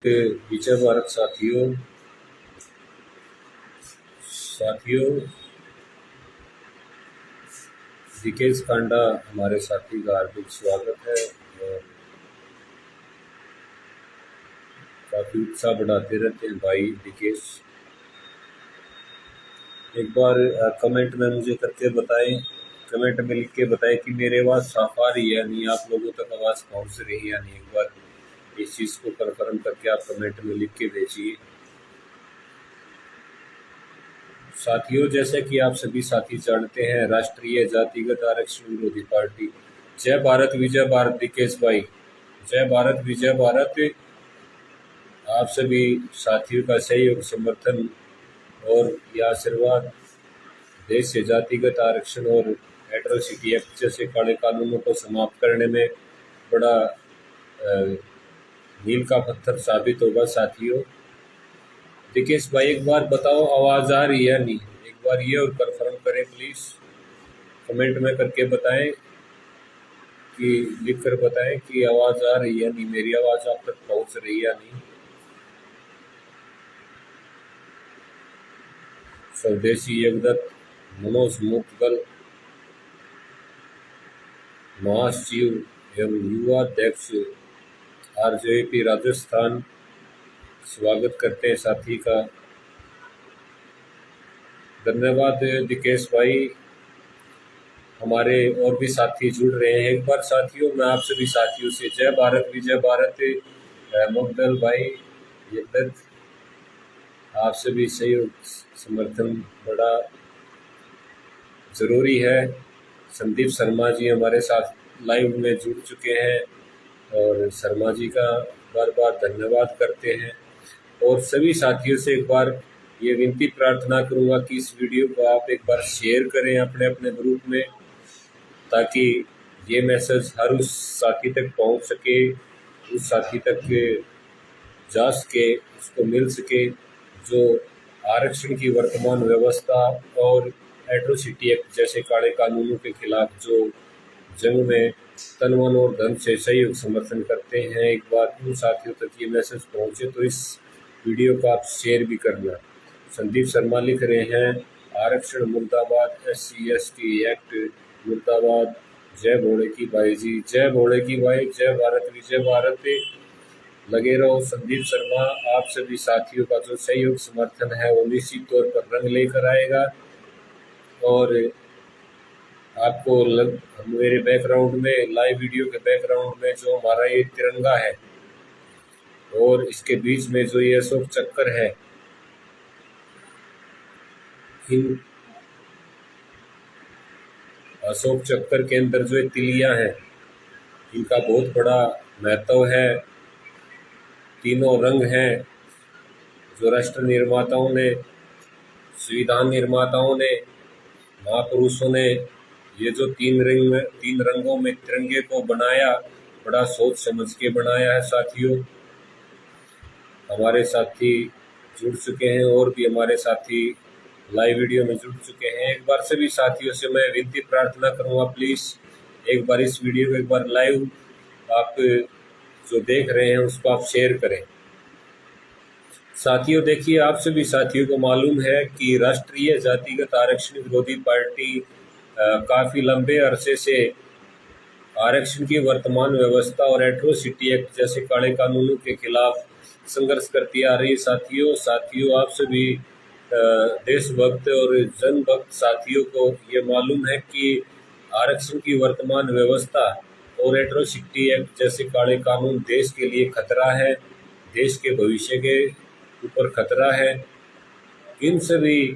विजय भारत साथियों विकेश कांडा हमारे साथी का हार्दिक स्वागत है और काफी उत्साह बढ़ाते रहते हैं भाई विकेश। एक बार कमेंट में मुझे करके बताएं, कमेंट में लिख के बताएं कि मेरी आवाज़ साफ आ रही है या नहीं, आप लोगों तक आवाज़ पहुंच रही है या नहीं। एक बार इस चीज़ को कन्फर्म करके आप कमेंट में लिख के भेजिए। साथियों, जैसे कि आप सभी साथी जानते हैं, राष्ट्रीय जातिगत आरक्षण विरोधी पार्टी जय भारत विजय भारत विकेश भाई, जय भारत विजय भारत। आप सभी साथियों का सहयोग, समर्थन और यह आशीर्वाद देश से जातिगत आरक्षण और एट्रोसिटी एक्ट जैसे काले कानूनों को समाप्त करने में बड़ा मील का पत्थर साबित होगा। साथियों, विकेश भाई एक बार बताओ आवाज़ आ रही है नहीं, एक बार ये और कंफर्म करें प्लीज़, कमेंट में करके बताएं कि लिख कर बताएं कि आवाज़ आ रही है नहीं, मेरी आवाज़ आप तक पहुंच रही है या नहीं। स्वदेशी योगदत्त, मनोज मुदगल, महासचिव एवं युवा अध्यक्ष आरजेपी राजस्थान, स्वागत करते हैं साथी का। धन्यवाद विकेश भाई। हमारे और भी साथी जुड़ रहे हैं। एक बार साथियों, मैं आप सभी साथियों से जय भारत विजय भारत। मुदगल भाई, योगदत्त, आप सभी सहयोग समर्थन बड़ा ज़रूरी है। संदीप शर्मा जी हमारे साथ लाइव में जुड़ चुके हैं और शर्मा जी का बार बार धन्यवाद करते हैं। और सभी साथियों से एक बार ये विनती प्रार्थना करूंगा कि इस वीडियो को आप एक बार शेयर करें अपने अपने ग्रुप में, ताकि ये मैसेज हर उस साथी तक पहुंच सके, उस साथी तक जा सके, उसको मिल सके जो आरक्षण की वर्तमान व्यवस्था और एट्रोसिटी एक्ट जैसे काले कानूनों के खिलाफ जो जंग में तन मन और धन से सहयोग समर्थन करते हैं। एक बार उन साथियों तक ये मैसेज पहुंचे तो इस वीडियो को आप शेयर भी करना। संदीप शर्मा लिख रहे हैं, आरक्षण मुर्दाबाद, SC/ST एक्ट मुर्दाबाद, जय भोले की भाई जी, जय भोले की भाई, जय भारत विजय भारत। लगे रहो। संदीप शर्मा, आप सभी साथियों का जो सहयोग समर्थन है वो निश्चित तौर पर रंग लेकर आएगा और आपको मेरे बैकग्राउंड में, लाइव वीडियो के बैकग्राउंड में जो हमारा ये तिरंगा है और इसके बीच में जो ये अशोक चक्र है, इन अशोक चक्र के अंदर जो ये तिलियां हैं, इनका बहुत बड़ा महत्व है। तीनों रंग हैं जो राष्ट्र निर्माताओं ने, संविधान निर्माताओं ने, महापुरुषों ने ये जो तीन रंगों में तिरंगे को बनाया, बड़ा सोच समझ के बनाया है। साथियों, हमारे साथी जुड़ चुके हैं और भी हमारे साथी लाइव वीडियो में जुड़ चुके हैं। एक बार सभी साथियों से मैं विनती प्रार्थना करूंगा, प्लीज़ एक बार इस वीडियो को एक बार लाइव आप जो देख रहे हैं उसको आप शेयर करें। साथियों देखिए, आप सभी साथियों को मालूम है कि राष्ट्रीय जातिगत आरक्षण विरोधी पार्टी काफ़ी लंबे अरसे से आरक्षण की वर्तमान व्यवस्था और एट्रोसिटी एक्ट जैसे काले कानूनों के खिलाफ संघर्ष करती आ रही है। साथियों, आप सभी देशभक्त और जनभक्त साथियों को ये मालूम है कि आरक्षण की वर्तमान व्यवस्था और एट्रोसिटी एक्ट जैसे काले कानून देश के लिए खतरा है, देश के भविष्य के ऊपर खतरा है। इन सभी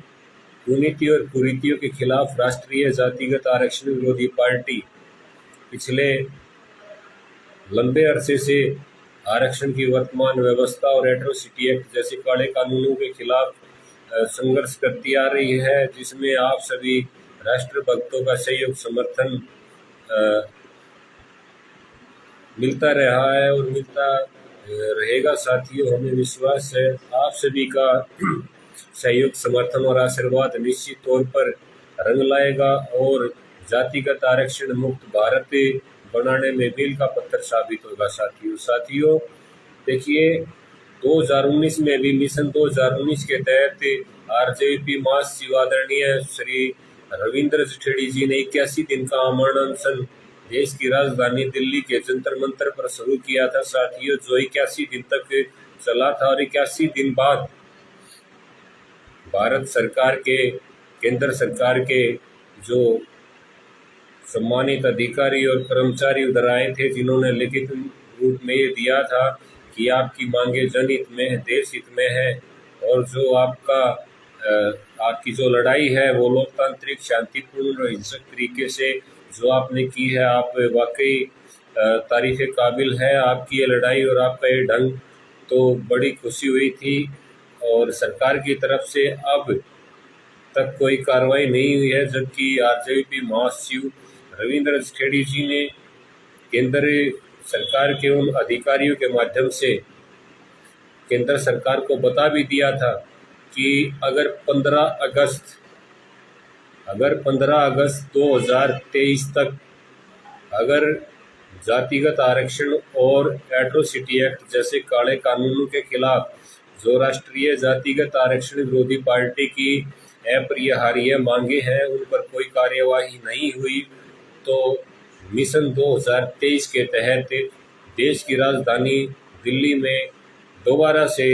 कुनीतियों और कुरीतियों के खिलाफ राष्ट्रीय जातिगत आरक्षण विरोधी पार्टी पिछले लंबे अरसे से आरक्षण की वर्तमान व्यवस्था और एट्रोसिटी एक्ट जैसे काले कानूनों के खिलाफ संघर्ष करती आ रही है, जिसमें आप सभी राष्ट्रभक्तों का सहयोग समर्थन मिलता रहा है और मिलता रहेगा। साथियों, हमें विश्वास है आप सभी का सहयोग समर्थन और आशीर्वाद निश्चित तौर पर रंग लाएगा और जातिगत आरक्षण मुक्त भारत बनाने में मील का पत्थर साबित होगा। साथियों देखिए, 2019 में भी मिशन 2019 के तहत आरजेपी महासचिव आदरणीय श्री रविंद्र जठेड़ी जी ने 81 दिन का आमरण अनशन देश की राजधानी दिल्ली के जंतर मंतर पर शुरू किया था साथियों, जो 81 दिन तक चला था। और 81 दिन बाद भारत सरकार के, केंद्र सरकार के जो सम्मानित अधिकारी और कर्मचारी उधर आए थे, जिन्होंने लिखित रूप में ये दिया था कि आपकी मांगे जनहित में है, देश हित में है, और जो आपकी जो लड़ाई है वो लोकतांत्रिक, शांतिपूर्ण और हिंसक तरीके से जो आपने की है, आप वाकई तारीफ काबिल है आपकी ये लड़ाई और आपका ये ढंग। तो बड़ी खुशी हुई थी। और सरकार की तरफ से अब तक कोई कार्रवाई नहीं हुई है, जबकि आरजेपी महासचिव रविंद्र जठेड़ी जी ने केंद्र सरकार के उन अधिकारियों के माध्यम से केंद्र सरकार को बता भी दिया था कि अगर 15 अगस्त 2023 तक अगर जातिगत आरक्षण और एट्रोसिटी एक्ट जैसे काले कानूनों के खिलाफ जो राष्ट्रीय जातिगत आरक्षण विरोधी पार्टी की अपरिहार्य मांगे हैं उन पर कोई कार्यवाही नहीं हुई, तो मिशन 2023 के तहत देश की राजधानी दिल्ली में दोबारा से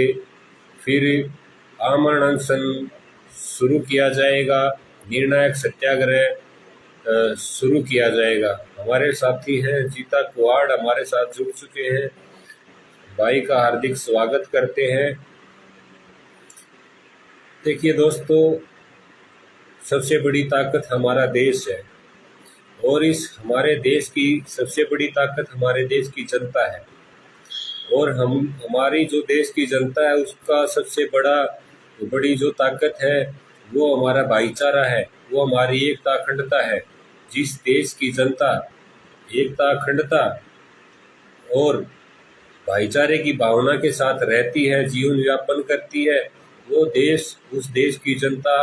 फिर आमरण अनशन शुरू किया जाएगा, निर्णायक सत्याग्रह शुरू किया जाएगा। हमारे साथी हैं जीता कुहाड़, हमारे साथ जुड़ चुके हैं, भाई का हार्दिक स्वागत करते हैं। देखिए दोस्तों, सबसे बड़ी ताकत हमारा देश है और इस हमारे देश की सबसे बड़ी ताकत हमारे देश की जनता है। और हमारी जो देश की जनता है उसका सबसे बड़ी जो ताकत है वो हमारा भाईचारा है, वो हमारी एकता अखंडता है। जिस देश की जनता एकता अखंडता और भाईचारे की भावना के साथ रहती है, जीवन यापन करती है, वो देश, उस देश की जनता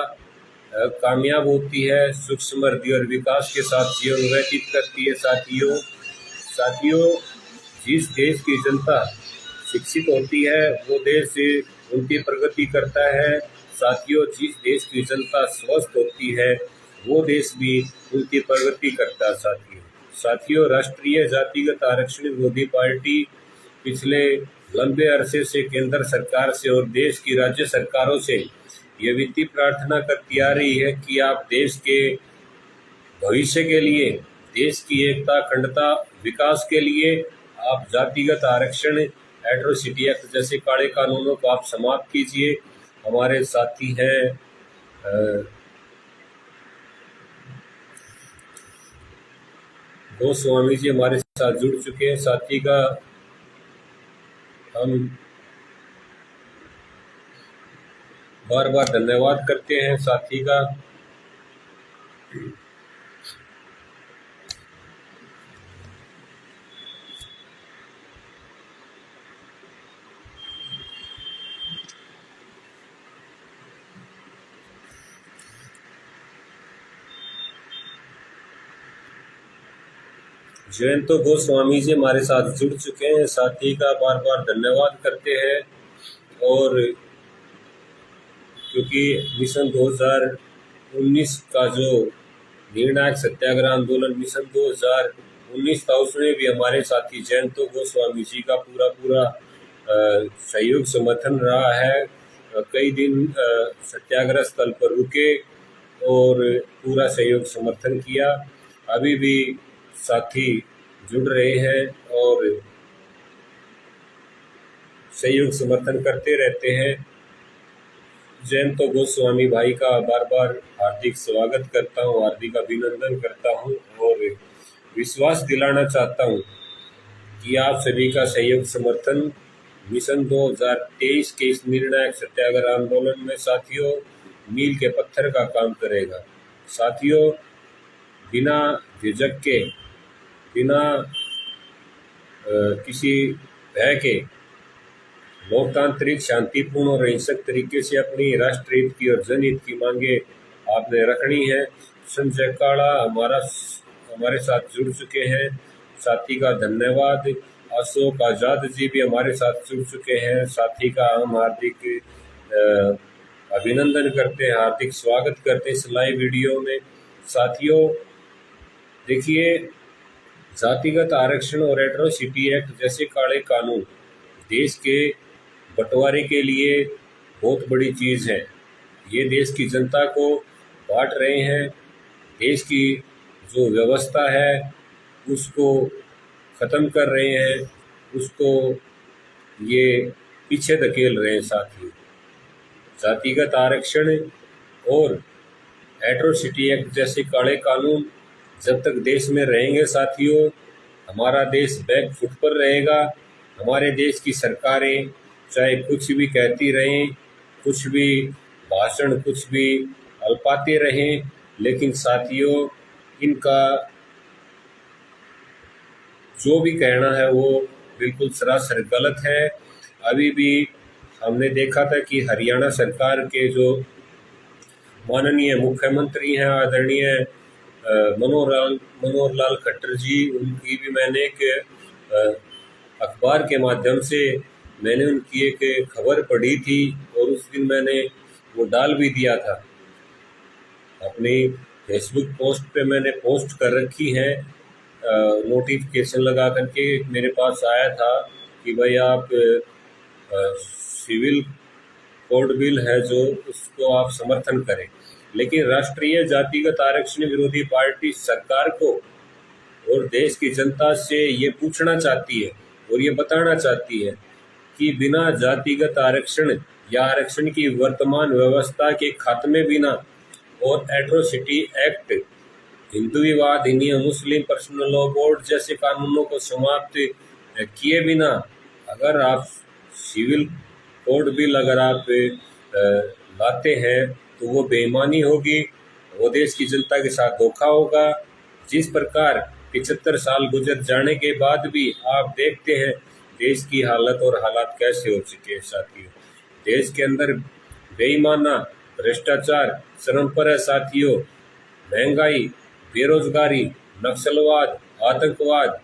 कामयाब होती है, सुख समृद्धि और विकास के साथ जीवन व्यतीत करती है। साथियों, जिस देश की जनता शिक्षित होती है वो देश उनकी प्रगति करता है। साथियों, जिस देश की जनता स्वस्थ होती है वो देश भी उनकी प्रगति करता है। साथियों, राष्ट्रीय जातिगत आरक्षण विरोधी पार्टी पिछले लंबे अरसे से केंद्र सरकार से और देश की राज्य सरकारों से ये विनती प्रार्थना करती आ रही है कि आप देश के भविष्य के लिए, देश की एकता अखंडता विकास के लिए आप जातिगत आरक्षण, एट्रोसिटी एक्ट जैसे काले कानूनों को आप समाप्त कीजिए। हमारे साथी हैं गोस्वामी जी हमारे साथ जुड़ चुके हैं। साथी का हम बार बार धन्यवाद करते हैं। साथी का जयंतो गोस्वामी जी हमारे साथ जुड़ चुके हैं। साथी का बार बार धन्यवाद करते हैं। और क्योंकि मिशन 2019 का जो निर्णायक सत्याग्रह आंदोलन मिशन 2019 था, उसमें भी हमारे साथी जयंतो गोस्वामी जी का पूरा सहयोग समर्थन रहा है। कई दिन सत्याग्रह स्थल पर रुके और पूरा सहयोग समर्थन किया। अभी भी साथी जुड़ रहे हैं और सहयोग समर्थन करते रहते हैं। जयंतो गोस्वामी भाई का बार बार हार्दिक स्वागत करता हूँ, हार्दिक अभिनंदन करता हूँ और विश्वास दिलाना चाहता हूँ कि आप सभी का सहयोग समर्थन मिशन 2023 के इस निर्णायक सत्याग्रह आंदोलन में साथियों मील के पत्थर का काम करेगा। साथियों, बिना झिझक के, बिना किसी भय के लोकतांत्रिक, शांतिपूर्ण और हिंसक तरीके से अपनी राष्ट्रहित की और जनहित की मांगे आपने रखनी है। संजय काड़ा हमारे साथ जुड़ चुके हैं। साथी का धन्यवाद। अशोक आज़ाद जी भी हमारे साथ जुड़ चुके हैं। साथी का हम हार्दिक अभिनंदन करते हैं, हार्दिक स्वागत करते हैं इस लाइव वीडियो में। साथियों देखिए, जातिगत आरक्षण और एट्रोसिटी एक्ट जैसे काले कानून देश के बंटवारे के लिए बहुत बड़ी चीज़ है। ये देश की जनता को बांट रहे हैं, देश की जो व्यवस्था है उसको ख़त्म कर रहे हैं, उसको ये पीछे धकेल रहे हैं। साथियों जातिगत आरक्षण और एट्रोसिटी एक्ट जैसे काले कानून जब तक देश में रहेंगे साथियों, हमारा देश बैक फुट पर रहेगा। हमारे देश की सरकारें चाहे कुछ भी कहती रहें, कुछ भी भाषण, कुछ भी अल्पाते रहें, लेकिन साथियों इनका जो भी कहना है वो बिल्कुल सरासर गलत है। अभी भी हमने देखा था कि हरियाणा सरकार के जो माननीय मुख्यमंत्री हैं आदरणीय मनोहर लाल खट्टर जी, उनकी भी मैंने एक अखबार के माध्यम से मैंने उनकी एक खबर पढ़ी थी और उस दिन मैंने वो डाल भी दिया था अपनी फेसबुक पोस्ट पे, मैंने पोस्ट कर रखी है। नोटिफिकेशन लगा करके मेरे पास आया था कि भाई आप सिविल कोड बिल है जो उसको आप समर्थन करें। लेकिन राष्ट्रीय जातिगत आरक्षण विरोधी पार्टी सरकार को और देश की जनता से ये पूछना चाहती है और ये बताना चाहती है कि बिना जातिगत आरक्षण या आरक्षण की वर्तमान व्यवस्था के खात्मे बिना और एट्रोसिटी एक्ट, हिंदू विवाह अधिनियम, मुस्लिम पर्सनल लॉ बोर्ड जैसे कानूनों को समाप्त किए बिना अगर आप सिविल कोड बिल अगर आप लाते हैं तो वो बेईमानी होगी, वो देश की जनता के साथ धोखा होगा। जिस प्रकार 75 साल गुजर जाने के बाद भी आप देखते हैं देश की हालत और हालात कैसे हो चुके हैं। साथियों देश के अंदर बेईमाना, भ्रष्टाचार चरम पर है। साथियों महंगाई, बेरोजगारी, नक्सलवाद, आतंकवाद,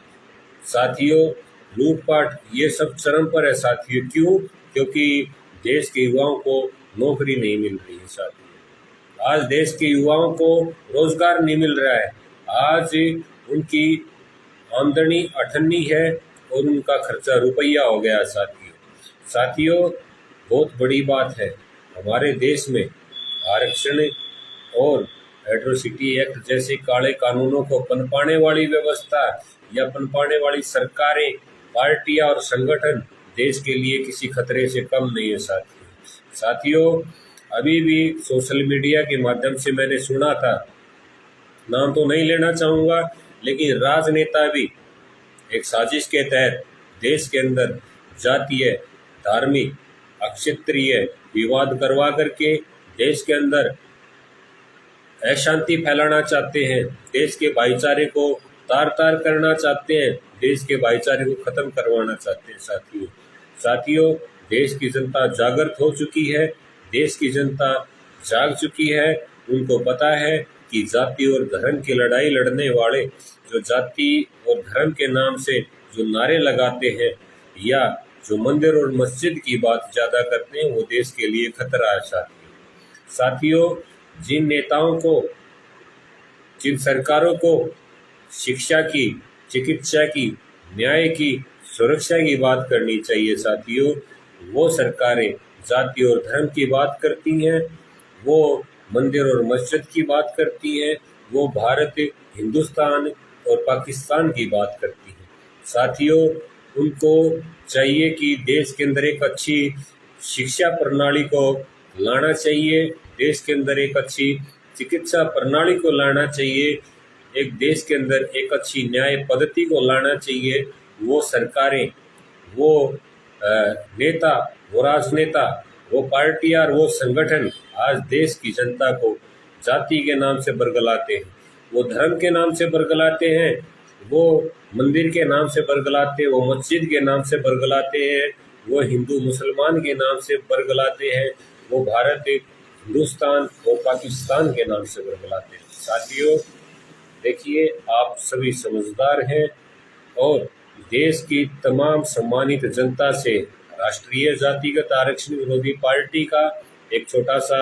साथियों लूटपाट, ये सब चरम पर है। साथियों क्यों? क्योंकि देश के युवाओं को नौकरी नहीं मिल रही है। साथियों आज देश के युवाओं को रोजगार नहीं मिल रहा है। आज उनकी आमदनी अठन्नी है और उनका खर्चा रुपया हो गया। साथियों बहुत बड़ी बात है, हमारे देश में आरक्षण और एट्रोसिटी एक्ट जैसे काले कानूनों को पनपाने वाली व्यवस्था या पनपाने वाली सरकारें, पार्टियां और संगठन देश के लिए किसी खतरे से कम नहीं है। साथियों अभी भी सोशल मीडिया के माध्यम से मैंने सुना था, नाम तो नहीं लेना चाहूँगा, लेकिन राजनेता भी एक साजिश के तहत देश के अंदर जातीय, धार्मिक, अक्षत्रिय विवाद करवा करके देश के अंदर अशांति फैलाना चाहते हैं, देश के भाईचारे को तार तार करना चाहते हैं, देश के भाईचारे को खत्म करवाना चाहते हैं। साथियों देश की जनता जागृत हो चुकी है, देश की जनता जाग चुकी है। उनको पता है कि जाति और धर्म की लड़ाई लड़ने वाले जो जाति और धर्म के नाम से जो नारे लगाते हैं या जो मंदिर और मस्जिद की बात ज़्यादा करते हैं, वो देश के लिए खतरा है। साथियों जिन नेताओं को, जिन सरकारों को शिक्षा की, चिकित्सा की, न्याय की, सुरक्षा की बात करनी चाहिए साथियों, वो सरकारें जाति और धर्म की बात करती हैं, वो मंदिर और मस्जिद की बात करती हैं, वो भारत, हिंदुस्तान और पाकिस्तान की बात करती हैं। साथियों उनको चाहिए कि देश के अंदर एक अच्छी शिक्षा प्रणाली को लाना चाहिए, देश के अंदर एक अच्छी चिकित्सा प्रणाली को लाना चाहिए, एक देश के अंदर एक अच्छी न्याय पद्धति को लाना चाहिए। वो सरकारें, वो नेता, वो राजनेता, वो पार्टियां और वो संगठन आज देश की जनता को जाति के नाम से बरगलाते हैं, वो धर्म के नाम से बरगलाते हैं, वो मंदिर के नाम से बरगलाते हैं, वो मस्जिद के नाम से बरगलाते हैं, वो हिंदू मुसलमान के नाम से बरगलाते हैं, वो भारत, हिंदुस्तान और पाकिस्तान के नाम से बरगलाते हैं। साथियों देखिए आप सभी समझदार हैं और देश की तमाम सम्मानित जनता से, राष्ट्रीय जातिगत आरक्षण विरोधी पार्टी का एक छोटा सा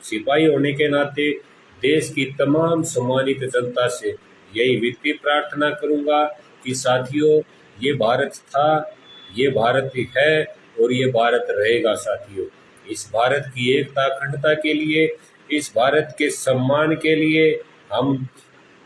सिपाही होने के नाते देश की तमाम सम्मानित जनता से यही विनती प्रार्थना करूंगा कि साथियों, ये भारत था, ये भारत है और ये भारत रहेगा। साथियों, इस भारत की एकता अखंडता के लिए, इस भारत के सम्मान के लिए हम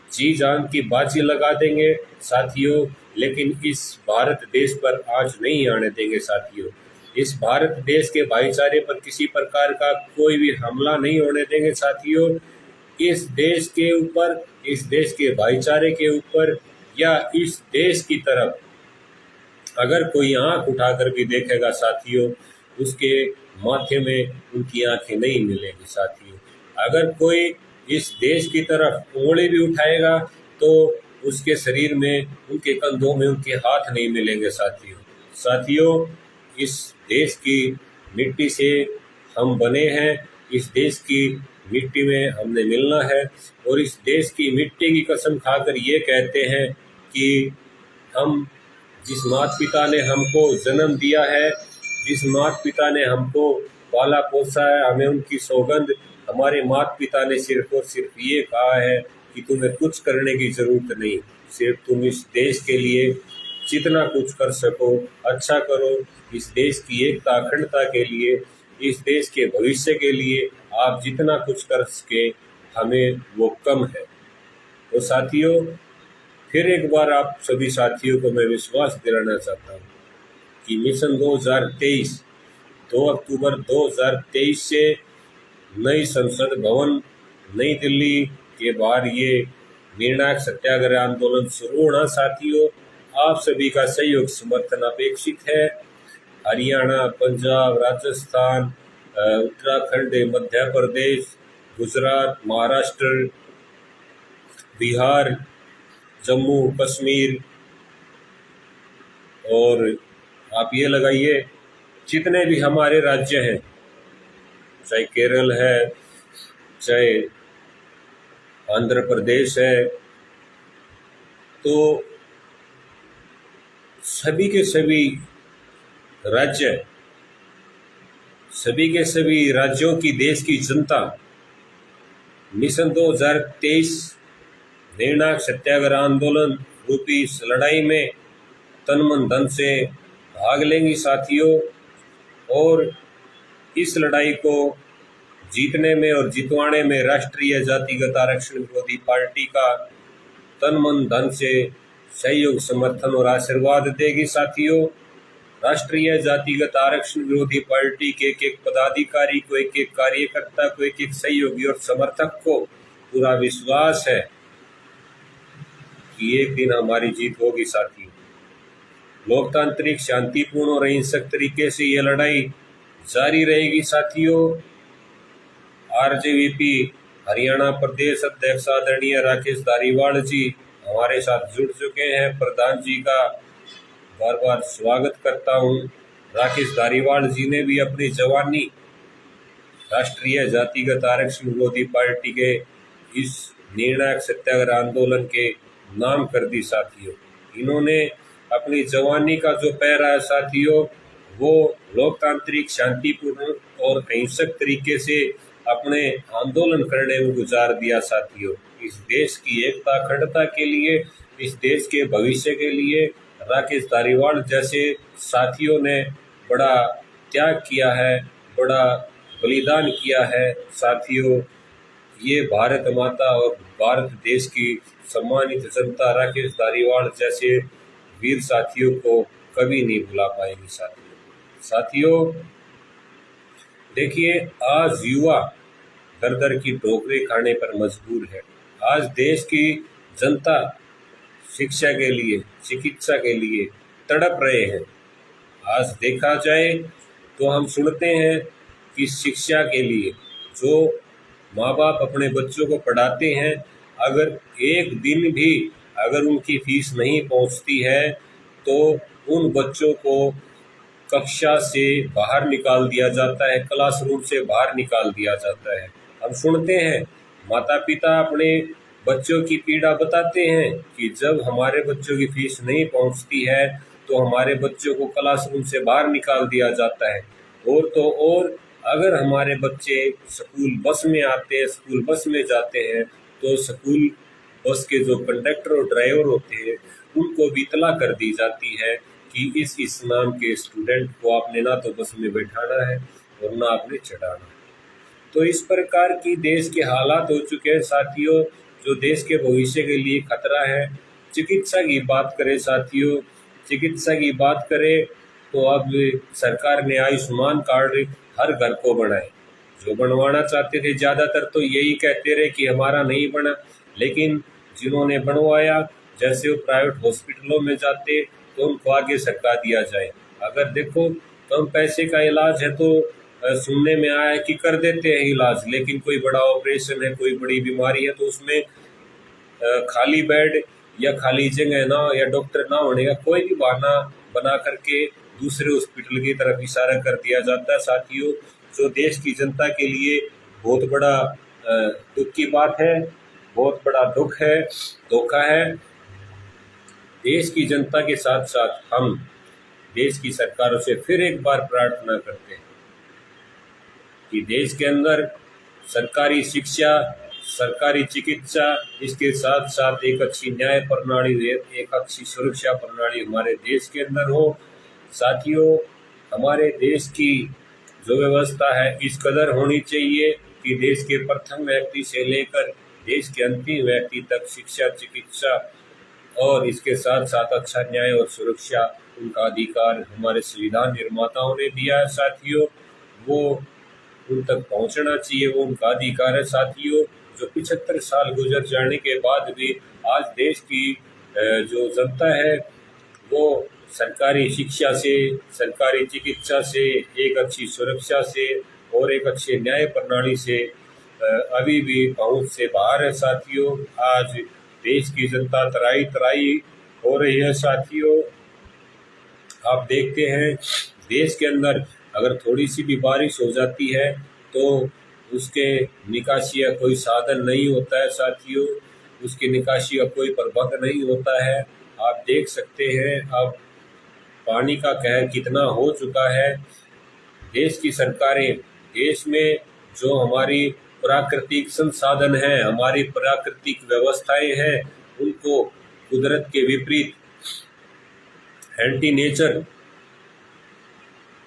जी जान की बाजी लगा देंगे साथियों, लेकिन इस भारत देश पर आज नहीं आने देंगे साथियों। इस भारत देश के भाईचारे पर किसी प्रकार का कोई भी हमला नहीं होने देंगे साथियों। इस देश के ऊपर, इस देश के भाईचारे के ऊपर या इस देश की तरफ अगर कोई आंख उठाकर भी देखेगा साथियों, उसके माथे में उनकी आंखें नहीं मिलेंगी साथियों। अगर कोई इस देश की तरफ उंगली भी उठाएगा तो उसके शरीर में, उनके कंधों में उनके हाथ नहीं मिलेंगे साथियों। साथियों, इस देश की मिट्टी से हम बने हैं, इस देश की मिट्टी में हमने मिलना है और इस देश की मिट्टी की कसम खाकर ये कहते हैं कि हम, जिस माता पिता ने हमको जन्म दिया है, जिस माता पिता ने हमको पाला पोसा है, हमें उनकी सौगंध, हमारे माता पिता ने सिर्फ और सिर्फ ये कहा है कि तुम्हें कुछ करने की जरूरत नहीं, सिर्फ तुम इस देश के लिए जितना कुछ कर सको अच्छा करो। इस देश की एकता अखंडता के लिए, इस देश के भविष्य के लिए आप जितना कुछ कर सके हमें वो कम है। तो साथियों, फिर एक बार आप सभी साथियों को मैं विश्वास दिलाना चाहता हूँ कि मिशन 2023 2 अक्टूबर 2023 से नई संसद भवन नई दिल्ली के बाहर ये निर्णायक सत्याग्रह आंदोलन शुरू होना साथियों, आप सभी का सहयोग समर्थन अपेक्षित है। हरियाणा, पंजाब, राजस्थान, उत्तराखंड, मध्य प्रदेश, गुजरात, महाराष्ट्र, बिहार, जम्मू कश्मीर और आप ये लगाइए जितने भी हमारे राज्य हैं, चाहे केरल है, चाहे आंध्र प्रदेश है, तो सभी के सभी राज्य, सभी के सभी राज्यों की, देश की जनता मिशन 2023 निर्णायक सत्याग्रह आंदोलन रूपी इस लड़ाई में तन मन धन से भाग लेंगी साथियों। और इस लड़ाई को जीतने में और जितवाने में राष्ट्रीय जातिगत आरक्षण विरोधी पार्टी का तन मन धन से सहयोग समर्थन और आशीर्वाद देगी साथियों। राष्ट्रीय जातिगत आरक्षण विरोधी पार्टी के एक एक पदाधिकारी को, एक एक कार्यकर्ता को, एक एक सहयोगी और समर्थक को पूरा विश्वास है कि एक दिन हमारी जीत होगी साथियों। लोकतांत्रिक, शांतिपूर्ण और अहिंसक तरीके से ये लड़ाई जारी रहेगी साथियों। आरजेवीपी हरियाणा प्रदेश अध्यक्ष आदरणीय राकेश धारीवाल जी हमारे साथ जुड़ चुके हैं। प्रधान जी का बार बार स्वागत करता हूं। राकेश धारीवाल जी ने भी अपनी जवानी राष्ट्रीय जातिगत आरक्षण विरोधी पार्टी के इस निर्णायक सत्याग्रह आंदोलन के नाम कर दी साथियों। इन्होंने अपनी जवानी का जो पहरा है साथियों, वो लोकतांत्रिक, शांतिपूर्ण और अहिंसक तरीके से अपने आंदोलन करने में गुजार दिया साथियों। इस देश की एकता अखंडता के लिए, इस देश के भविष्य के लिए राकेश धारीवाल जैसे साथियों ने बड़ा त्याग किया है, बड़ा बलिदान किया है साथियों। ये भारत माता और भारत देश की सम्मानित जनता राकेश धारीवाल जैसे वीर साथियों को कभी नहीं भुला पाएगी साथियों। देखिए, आज युवा दर दर की ठोकरें खाने पर मजबूर है। आज देश की जनता शिक्षा के लिए, चिकित्सा के लिए तड़प रहे हैं। आज देखा जाए तो हम सुनते हैं कि शिक्षा के लिए जो माँ बाप अपने बच्चों को पढ़ाते हैं, अगर एक दिन भी अगर उनकी फीस नहीं पहुंचती है तो उन बच्चों को कक्षा से बाहर निकाल दिया जाता है, क्लासरूम से बाहर निकाल दिया जाता है। हम सुनते हैं माता पिता अपने बच्चों की पीड़ा बताते हैं कि जब हमारे बच्चों की फीस नहीं पहुंचती है तो हमारे बच्चों को क्लासरूम से बाहर निकाल दिया जाता है। और तो और अगर हमारे बच्चे स्कूल बस में आते हैं, स्कूल बस में जाते हैं, तो स्कूल बस के जो कंडक्टर और ड्राइवर होते हैं उनको भी इतला कर दी जाती है कि इस नाम के स्टूडेंट को आपने ना तो बस में बैठाना है और ना आपने चढ़ाना है। तो इस प्रकार की देश के हालात हो चुके हैं साथियों, जो देश के भविष्य के लिए खतरा है। चिकित्सा की बात करें साथियों, चिकित्सा की बात करें तो अब सरकार ने आयुष्मान कार्ड हर घर को बनाए। जो बनवाना चाहते थे ज़्यादातर तो यही कहते रहे कि हमारा नहीं बना, लेकिन जिन्होंने बनवाया, जैसे वो प्राइवेट हॉस्पिटलों में जाते तो उनको आगे सरका दिया जाए। अगर देखो कम पैसे का इलाज है तो सुनने में आया है कि कर देते हैं इलाज, लेकिन कोई बड़ा ऑपरेशन है, कोई बड़ी बीमारी है तो उसमें खाली बेड या खाली जगह ना या डॉक्टर ना होने का कोई भी बहाना बना करके दूसरे हॉस्पिटल की तरफ इशारा कर दिया जाता है साथियों, जो देश की जनता के लिए बहुत बड़ा दुख की बात है, बहुत बड़ा दुख है, धोखा है। देश की जनता के साथ साथ हम देश की सरकारों से फिर एक बार प्रार्थना करते हैं कि देश के अंदर सरकारी शिक्षा, सरकारी चिकित्सा, इसके साथ साथ एक अच्छी न्याय प्रणाली, एक अच्छी सुरक्षा प्रणाली हमारे देश के अंदर हो। साथियों, हमारे देश की जो व्यवस्था है इस कदर होनी चाहिए कि देश के प्रथम व्यक्ति से लेकर देश के अंतिम व्यक्ति तक शिक्षा, चिकित्सा और इसके साथ साथ अच्छा न्याय और सुरक्षा, उनका अधिकार हमारे संविधान निर्माताओं ने दिया है साथियों, वो उन तक पहुंचना चाहिए, वो उनका अधिकार है साथियों। जो 75 साल गुजर जाने के बाद भी आज देश की जो जनता है वो सरकारी शिक्षा से, सरकारी चिकित्सा से, एक अच्छी सुरक्षा से और एक अच्छे न्याय प्रणाली से अभी भी पहुंच से बाहर है साथियों। आज देश की जनता तराई तराई हो रही है साथियों। आप देखते हैं देश के अंदर अगर थोड़ी सी भी बारिश हो जाती है तो उसके निकासी का कोई साधन नहीं होता है साथियों, उसकी निकासी का कोई प्रबंध नहीं होता है। आप देख सकते हैं अब पानी का कहर कितना हो चुका है। देश की सरकारें, देश में जो हमारी प्राकृतिक संसाधन हैं, हमारी प्राकृतिक व्यवस्थाएं हैं, उनको कुदरत के विपरीत, एंटी नेचर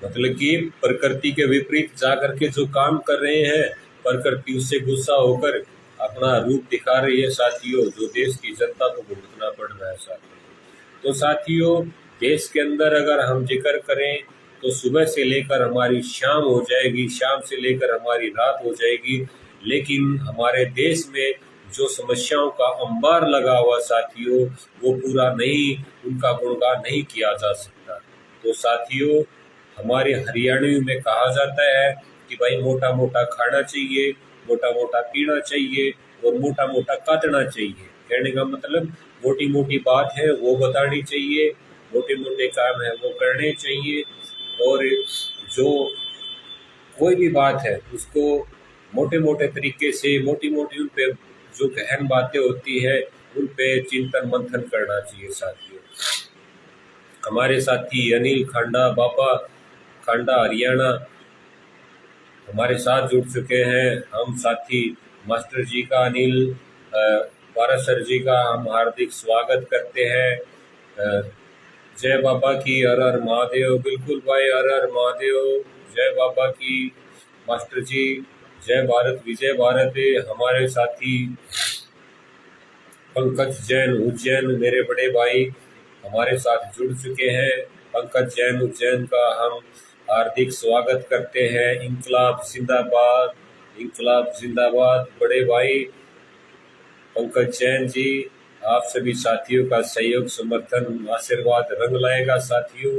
मतलब कि प्रकृति के विपरीत जाकर के जो काम कर रहे हैं, प्रकृति उससे गुस्सा होकर अपना रूप दिखा रही है साथियों, जो देश की जनता को भुगतना पड़ रहा है साथियों। तो साथियों, देश के अंदर अगर हम जिक्र करें तो सुबह से लेकर हमारी शाम हो जाएगी, शाम से लेकर हमारी रात हो जाएगी, लेकिन हमारे देश में जो समस्याओं का अंबार लगा हुआ साथियों वो पूरा नहीं, उनका गुणगान नहीं किया जा सकता। तो साथियों, हमारे हरियाणवी में कहा जाता है कि भाई मोटा मोटा खाना चाहिए, मोटा मोटा पीना चाहिए और मोटा मोटा काटना चाहिए। कहने का मतलब मोटी मोटी बात है वो बतानी चाहिए, मोटे मोटे काम है वो करने चाहिए, और जो कोई भी बात है उसको मोटे मोटे तरीके से, मोटी मोटी उन पे जो गहन बातें होती है उन पे चिंतन मंथन करना चाहिए साथियों। हमारे साथी अनिल खांडा, बाबा खांडा हरियाणा हमारे साथ जुड़ चुके हैं। हम साथी मास्टर जी का, अनिल भारत सर जी का हम हार्दिक स्वागत करते हैं। जय बाबा की, हर हर महादेव। बिल्कुल भाई, हर हर महादेव, जय बाबा की। मास्टर जी, जय भारत, विजय भारत। हमारे साथी पंकज जैन उज्जैन, मेरे बड़े भाई हमारे साथ जुड़ चुके हैं। पंकज जैन उज्जैन का हम हार्दिक स्वागत करते हैं। इंकलाब जिंदाबाद, इंकलाब जिंदाबाद। बड़े भाई पंकज जैन जी, आप सभी साथियों का सहयोग, समर्थन, आशीर्वाद रंग लाएगा साथियों।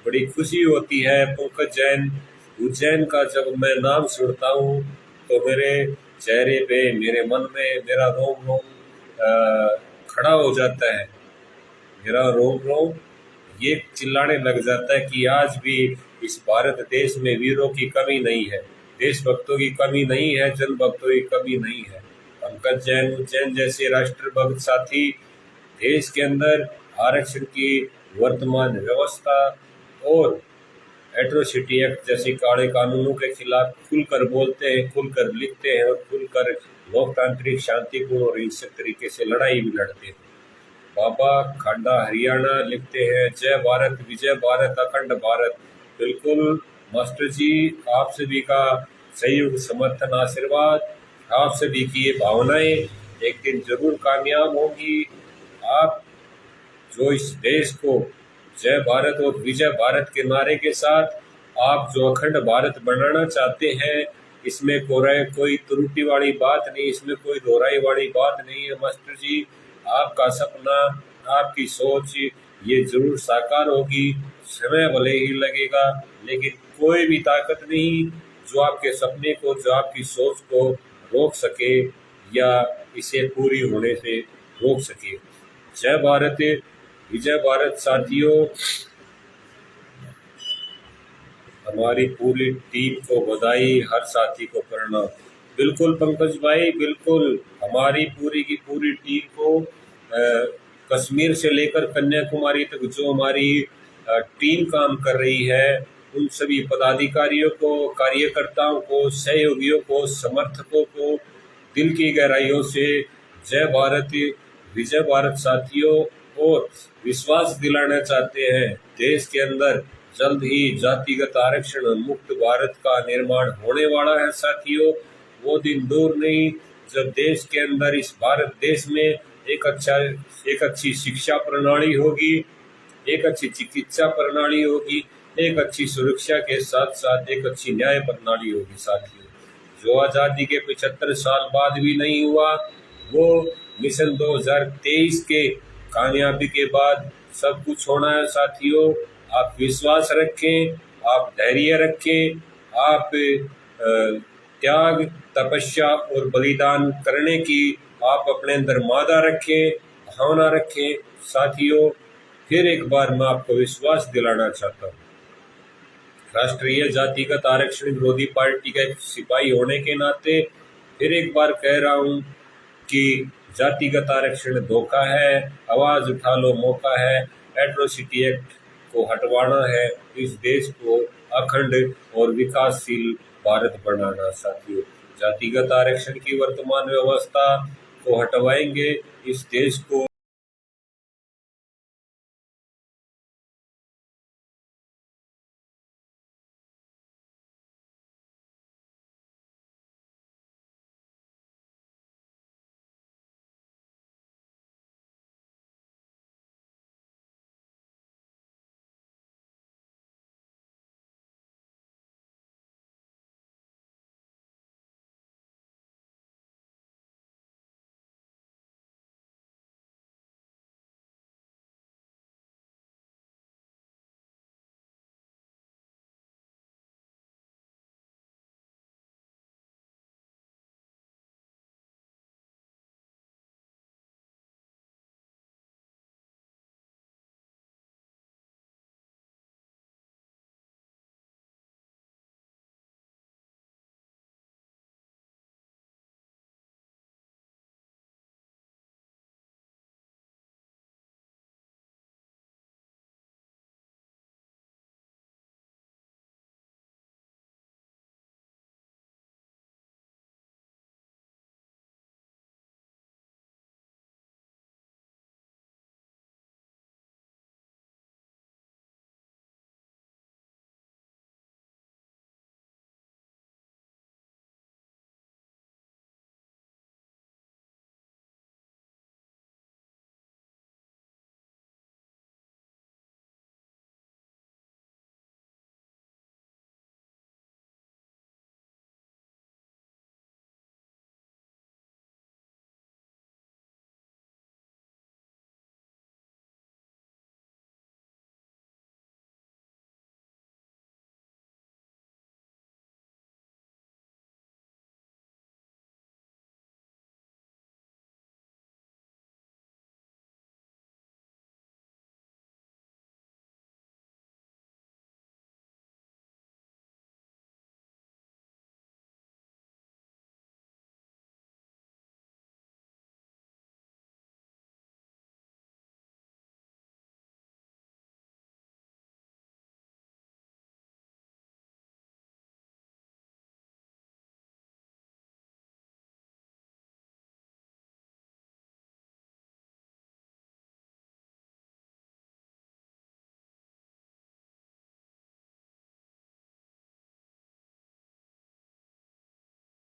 बड़ी खुशी होती है पंकज जैन उज्जैन का जब मैं नाम सुनता हूँ तो मेरे चेहरे पे, मेरे मन में मेरा रोम रोम खड़ा हो जाता है, मेरा रोम रोम ये चिल्लाने लग जाता है कि आज भी इस भारत देश में वीरों की कमी नहीं है, देशभक्तों की कमी नहीं है, जन भक्तों की कमी नहीं है। पंकज जैन उज्जैन जैसे राष्ट्रभक्त साथी देश के अंदर आरक्षण की वर्तमान व्यवस्था और एट्रोसिटी एक्ट जैसे काले कानूनों के खिलाफ खुलकर बोलते हैं, खुलकर लिखते हैं और खुलकर लोकतांत्रिक, शांतिपूर्ण और हिंसक तरीके से लड़ाई भी लड़ते हैं। बाबा खांडा हरियाणा लिखते हैं, जय भारत, विजय भारत, अखंड भारत। बिल्कुल मास्टर जी, आप सभी का सहयोग, समर्थन, आशीर्वाद, आप सभी की ये भावनाएं एक दिन जरूर कामयाब होंगी। आप जो इस देश को जय भारत और विजय भारत के नारे के साथ आप जो अखंड भारत बनाना चाहते हैं, इसमें कोई त्रुटि वाली बात नहीं, इसमें कोई दोहराई वाली बात नहीं है मास्टर जी। आपका सपना, आपकी सोच ये जरूर साकार होगी। समय भले ही लगेगा, लेकिन कोई भी ताकत नहीं जो आपके सपने को, जो आपकी सोच को रोक सके या इसे पूरी होने से रोक सके। जय भारत, विजय भारत। साथियों, हमारी पूरी टीम को बधाई, हर साथी को प्रणाम। बिल्कुल पंकज भाई, बिल्कुल हमारी पूरी की पूरी टीम को कश्मीर से लेकर कन्याकुमारी तक जो हमारी टीम काम कर रही है, उन सभी पदाधिकारियों को, कार्यकर्ताओं को, सहयोगियों को, समर्थकों को दिल की गहराइयों से जय भारत, विजय भारत। साथियों, और विश्वास दिलाना चाहते हैं, देश के अंदर जल्द ही जातिगत आरक्षण मुक्त भारत का निर्माण होने वाला है। साथियों, वो दिन दूर नहीं जब देश के अंदर, इस भारत देश में एक अच्छी शिक्षा प्रणाली होगी, एक अच्छी चिकित्सा प्रणाली होगी, एक अच्छी सुरक्षा के साथ साथ एक अच्छी न्याय प्रणाली होगी। साथियों, जो आज़ादी के 75 साल बाद भी नहीं हुआ, वो मिशन 2023 के कामयाबी के बाद सब कुछ होना है। साथियों, आप विश्वास रखें, आप धैर्य रखें, आप त्याग, तपस्या और बलिदान करने की आप अपने अंदर मादा रखें, भावना रखें। साथियों, फिर एक बार मैं आपको विश्वास दिलाना चाहता हूँ, राष्ट्रीय जातिगत आरक्षण विरोधी पार्टी का एक सिपाही होने के नाते फिर एक बार कह रहा हूँ कि जातिगत आरक्षण धोखा है, आवाज उठा लो, मौका है। एट्रोसिटी एक्ट को हटवाना है, इस देश को अखंड और विकासशील भारत बनाना। साथियों, जातिगत आरक्षण की वर्तमान व्यवस्था को हटवाएंगे, इस देश को